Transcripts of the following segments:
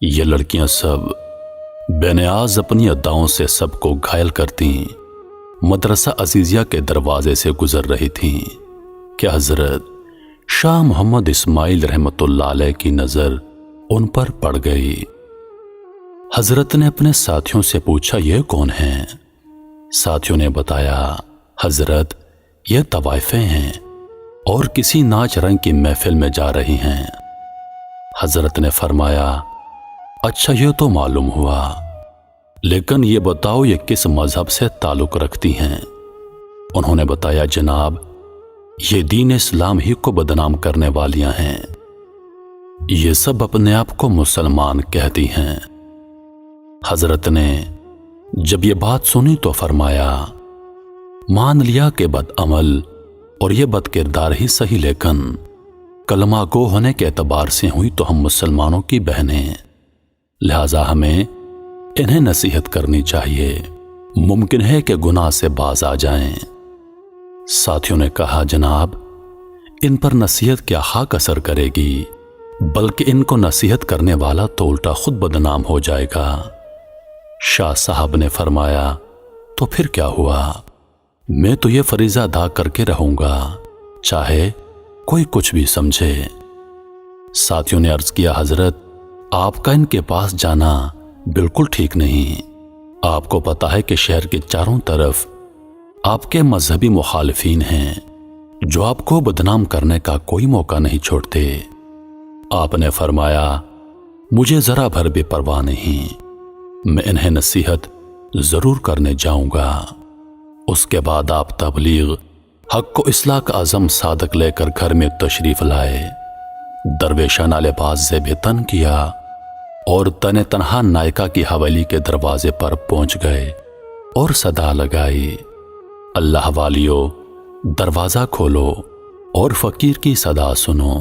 یہ لڑکیاں سب بے نیاز اپنی اداؤں سے سب کو گھائل کرتی مدرسہ عزیزیہ کے دروازے سے گزر رہی تھیں کہ حضرت شاہ محمد اسماعیل رحمت اللہ علیہ کی نظر ان پر پڑ گئی۔ حضرت نے اپنے ساتھیوں سے پوچھا، یہ کون ہیں؟ ساتھیوں نے بتایا، حضرت یہ طوائفیں ہیں اور کسی ناچ رنگ کی محفل میں جا رہی ہیں۔ حضرت نے فرمایا، اچھا یہ تو معلوم ہوا، لیکن یہ بتاؤ یہ کس مذہب سے تعلق رکھتی ہیں؟ انہوں نے بتایا، جناب یہ دین اسلام ہی کو بدنام کرنے والیاں ہیں، یہ سب اپنے آپ کو مسلمان کہتی ہیں۔ حضرت نے جب یہ بات سنی تو فرمایا، مان لیا کہ بد عمل اور یہ بد کردار ہی صحیح، لیکن کلمہ گو ہونے کے اعتبار سے ہوئی تو ہم مسلمانوں کی بہنیں، لہذا ہمیں انہیں نصیحت کرنی چاہیے، ممکن ہے کہ گناہ سے باز آ جائیں۔ ساتھیوں نے کہا، جناب ان پر نصیحت کیا خاک اثر کرے گی، بلکہ ان کو نصیحت کرنے والا تو الٹا خود بدنام ہو جائے گا۔ شاہ صاحب نے فرمایا، تو پھر کیا ہوا، میں تو یہ فریضہ ادا کر کے رہوں گا، چاہے کوئی کچھ بھی سمجھے۔ ساتھیوں نے عرض کیا، حضرت آپ کا ان کے پاس جانا بالکل ٹھیک نہیں، آپ کو پتا ہے کہ شہر کے چاروں طرف آپ کے مذہبی مخالفین ہیں جو آپ کو بدنام کرنے کا کوئی موقع نہیں چھوڑتے۔ آپ نے فرمایا، مجھے ذرا بھر بھی پرواہ نہیں، میں انہیں نصیحت ضرور کرنے جاؤں گا۔ اس کے بعد آپ تبلیغ حق و اصلاح کا عزم صادق لے کر گھر میں تشریف لائے، درویشانہ لباس سے بھی تن کیا اور تن تنہا نائکہ کی حویلی کے دروازے پر پہنچ گئے اور صدا لگائی، اللہ والیو دروازہ کھولو اور فقیر کی صدا سنو۔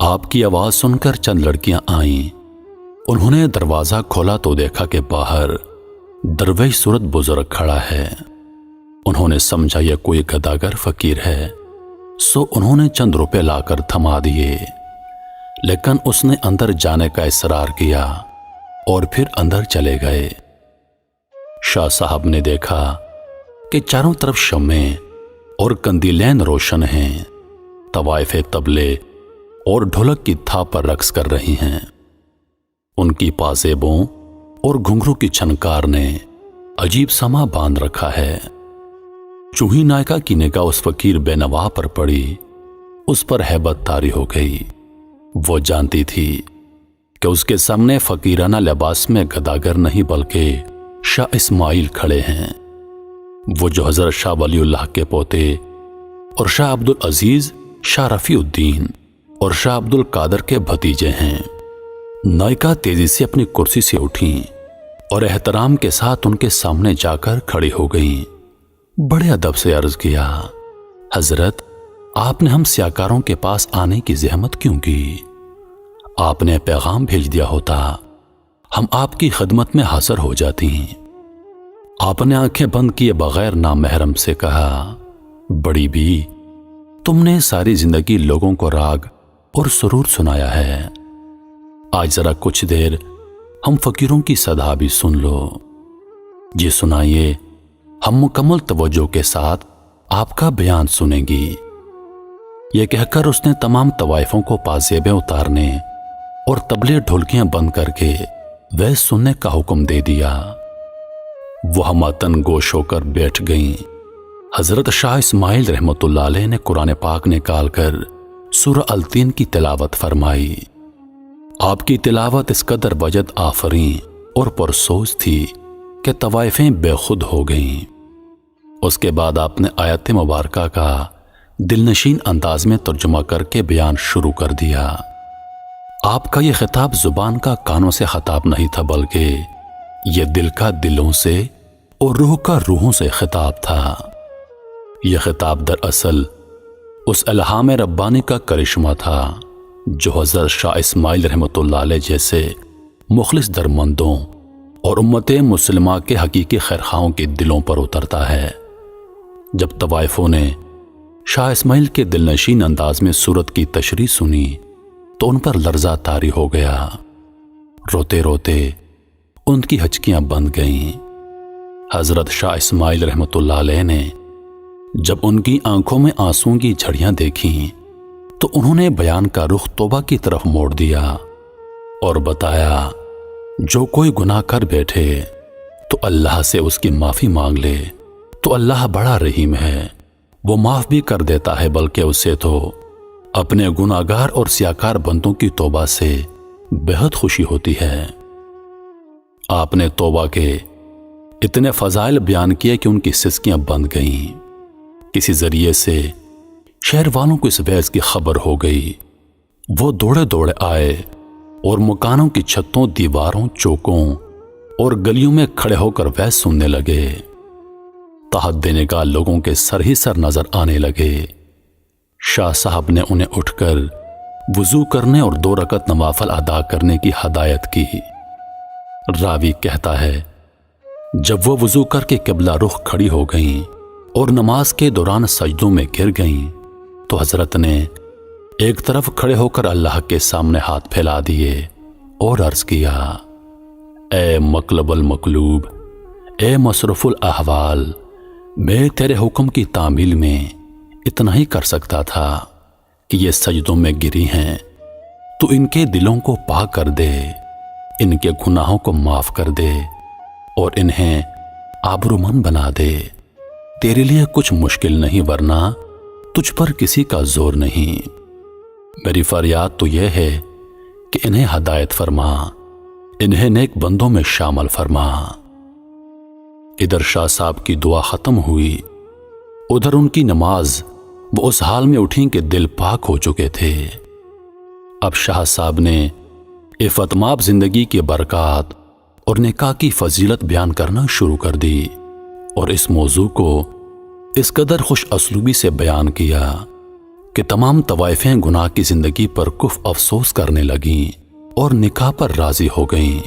آپ کی آواز سن کر چند لڑکیاں آئیں، انہوں نے دروازہ کھولا تو دیکھا کہ باہر درویش صورت بزرگ کھڑا ہے۔ انہوں نے سمجھا یہ کوئی گداگر فقیر ہے، سو انہوں نے چند روپے لا کر تھما دیے، لیکن اس نے اندر جانے کا اصرار کیا اور پھر اندر چلے گئے۔ شاہ صاحب نے دیکھا کہ چاروں طرف شمعیں اور قندیلین روشن ہیں، طوائف طبلے اور ڈھولک کی تھاپ پر رقص کر رہی ہیں، ان کی پازیبوں اور گھنگرو کی چھنکار نے عجیب سما باندھ رکھا ہے۔ چوہی نائکہ کی نگاہ اس فقیر بے نوا پر پڑی، اس پر ہیبت طاری ہو گئی۔ وہ جانتی تھی کہ اس کے سامنے فقیرانہ لباس میں گداگر نہیں بلکہ شاہ اسماعیل کھڑے ہیں، وہ جو حضرت شاہ ولی اللہ کے پوتے اور شاہ عبدالعزیز شاہ رفیع الدین اور شاہ عبد القادر کے بھتیجے ہیں۔ نائکہ تیزی سے اپنی کرسی سے اٹھیں اور احترام کے ساتھ ان کے سامنے جا کر کھڑی ہو گئیں۔ بڑے ادب سے عرض کیا، حضرت آپ نے ہم سیاکاروں کے پاس آنے کی زحمت کیوں کی؟ آپ نے پیغام بھیج دیا ہوتا، ہم آپ کی خدمت میں حاضر ہو جاتی ہیں۔ آپ نے آنکھیں بند کیے بغیر نامحرم سے کہا، بڑی بھی تم نے ساری زندگی لوگوں کو راگ اور سرور سنایا ہے، آج ذرا کچھ دیر ہم فقیروں کی صدا بھی سن لو۔ جی سنائیے، ہم مکمل توجہ کے ساتھ آپ کا بیان سنیں گی۔ یہ کہہ کر اس نے تمام طوائفوں کو پازیبیں اتارنے اور طبلے ڈھولکیاں بند کر کے ویس سننے کا حکم دے دیا۔ وہ ہماتن گوش ہو کر بیٹھ گئیں۔ حضرت شاہ اسماعیل رحمت اللہ علیہ نے قرآن پاک نکال کر سورہ التین کی تلاوت فرمائی۔ آپ کی تلاوت اس قدر وجد آفریں اور پرسوز تھی کہ طوائفیں بے خود ہو گئیں۔ اس کے بعد آپ نے آیت مبارکہ کا دلنشین انداز میں ترجمہ کر کے بیان شروع کر دیا۔ آپ کا یہ خطاب زبان کا کانوں سے خطاب نہیں تھا، بلکہ یہ دل کا دلوں سے اور روح کا روحوں سے خطاب تھا۔ یہ خطاب دراصل اس الہام ربانی کا کرشمہ تھا جو حضرت شاہ اسماعیل رحمت اللہ علیہ جیسے مخلص درمندوں اور امت مسلمہ کے حقیقی خیرخواہوں کے دلوں پر اترتا ہے۔ جب طوائفوں نے شاہ اسماعیل کے دلنشین انداز میں سورت کی تشریح سنی تو ان پر لرزہ طاری ہو گیا۔ روتے روتے ان کی ہچکیاں بند گئیں۔ حضرت شاہ اسماعیل رحمۃ اللہ علیہ نے جب ان کی آنکھوں میں آنسوں کی جھڑیاں دیکھیں تو انہوں نے بیان کا رخ توبہ کی طرف موڑ دیا اور بتایا، جو کوئی گناہ کر بیٹھے تو اللہ سے اس کی معافی مانگ لے تو اللہ بڑا رحیم ہے، وہ معاف بھی کر دیتا ہے، بلکہ اسے تو اپنے گناہگار اور سیاکار بندوں کی توبہ سے بہت خوشی ہوتی ہے۔ آپ نے توبہ کے اتنے فضائل بیان کیے کہ ان کی سسکیاں بند گئیں۔ کسی ذریعے سے شہر والوں کو اس بحث کی خبر ہو گئی۔ وہ دوڑے دوڑے آئے اور مکانوں کی چھتوں، دیواروں، چوکوں اور گلیوں میں کھڑے ہو کر بحث سننے لگے۔ تحت دینے کا لوگوں کے سر ہی سر نظر آنے لگے۔ شاہ صاحب نے انہیں اٹھ کر وضو کرنے اور 2 رکعت نوافل ادا کرنے کی ہدایت کی۔ راوی کہتا ہے، جب وہ وضو کر کے قبلہ رخ کھڑی ہو گئیں اور نماز کے دوران سجدوں میں گر گئیں تو حضرت نے ایک طرف کھڑے ہو کر اللہ کے سامنے ہاتھ پھیلا دیے اور عرض کیا، اے مقلب المقلوب، اے مصرف الاحوال، میں تیرے حکم کی تعمیل میں اتنا ہی کر سکتا تھا کہ یہ سجدوں میں گری ہیں، تو ان کے دلوں کو پاک کر دے، ان کے گناہوں کو معاف کر دے اور انہیں آبرومند بنا دے۔ تیرے لیے کچھ مشکل نہیں، ورنہ تجھ پر کسی کا زور نہیں۔ میری فریاد تو یہ ہے کہ انہیں ہدایت فرما، انہیں نیک بندوں میں شامل فرما۔ ادھر شاہ صاحب کی دعا ختم ہوئی، ادھر ان کی نماز وہ اس حال میں اٹھیں کہ دل پاک ہو چکے تھے۔ اب شاہ صاحب نے افتماب زندگی کی برکات اور نکاح کی فضیلت بیان کرنا شروع کر دی اور اس موضوع کو اس قدر خوش اسلوبی سے بیان کیا کہ تمام طوائفیں گناہ کی زندگی پر کف افسوس کرنے لگیں اور نکاح پر راضی ہو گئیں۔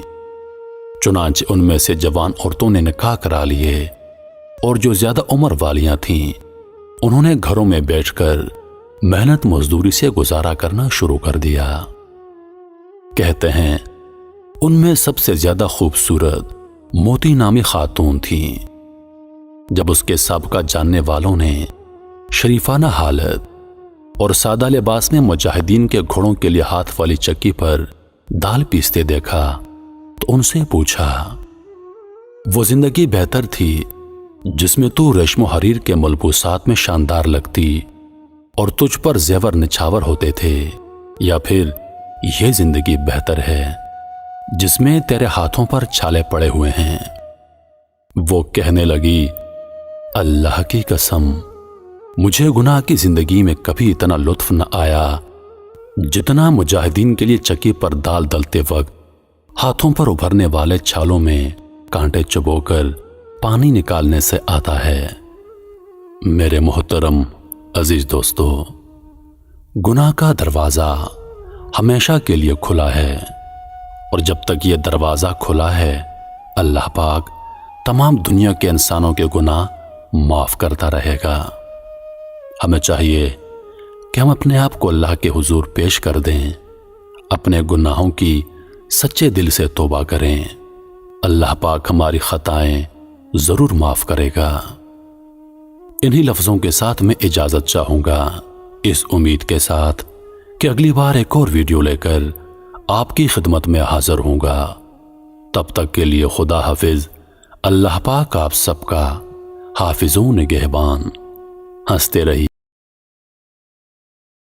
چنانچہ ان میں سے جوان عورتوں نے نکاح کرا لیے اور جو زیادہ عمر والیاں تھیں انہوں نے گھروں میں بیٹھ کر محنت مزدوری سے گزارا کرنا شروع کر دیا۔ کہتے ہیں ان میں سب سے زیادہ خوبصورت موتی نامی خاتون تھیں۔ جب اس کے سابقہ جاننے والوں نے شریفانہ حالت اور سادہ لباس میں مجاہدین کے گھوڑوں کے لیے ہاتھ والی چکی پر دال پیستے دیکھا تو ان سے پوچھا، وہ زندگی بہتر تھی جس میں تو ریشم و حریر کے ملبوسات میں شاندار لگتی اور تجھ پر زیور نچھاور ہوتے تھے، یا پھر یہ زندگی بہتر ہے جس میں تیرے ہاتھوں پر چھالے پڑے ہوئے ہیں؟ وہ کہنے لگی، اللہ کی قسم، مجھے گناہ کی زندگی میں کبھی اتنا لطف نہ آیا جتنا مجاہدین کے لیے چکی پر دال دلتے وقت ہاتھوں پر ابھرنے والے چھالوں میں کانٹے چبو کر پانی نکالنے سے آتا ہے۔ میرے محترم عزیز دوستو، گناہ کا دروازہ ہمیشہ کے لیے کھلا ہے، اور جب تک یہ دروازہ کھلا ہے اللہ پاک تمام دنیا کے انسانوں کے گناہ معاف کرتا رہے گا۔ ہمیں چاہیے کہ ہم اپنے آپ کو اللہ کے حضور پیش کر دیں، اپنے گناہوں کی سچے دل سے توبہ کریں، اللہ پاک ہماری خطائیں ضرور معاف کرے گا۔ انہی لفظوں کے ساتھ میں اجازت چاہوں گا، اس امید کے ساتھ کہ اگلی بار ایک اور ویڈیو لے کر آپ کی خدمت میں حاضر ہوں گا۔ تب تک کے لیے خدا حافظ۔ اللہ پاک آپ سب کا حافظ و نگہبان۔ ہنستے رہیے۔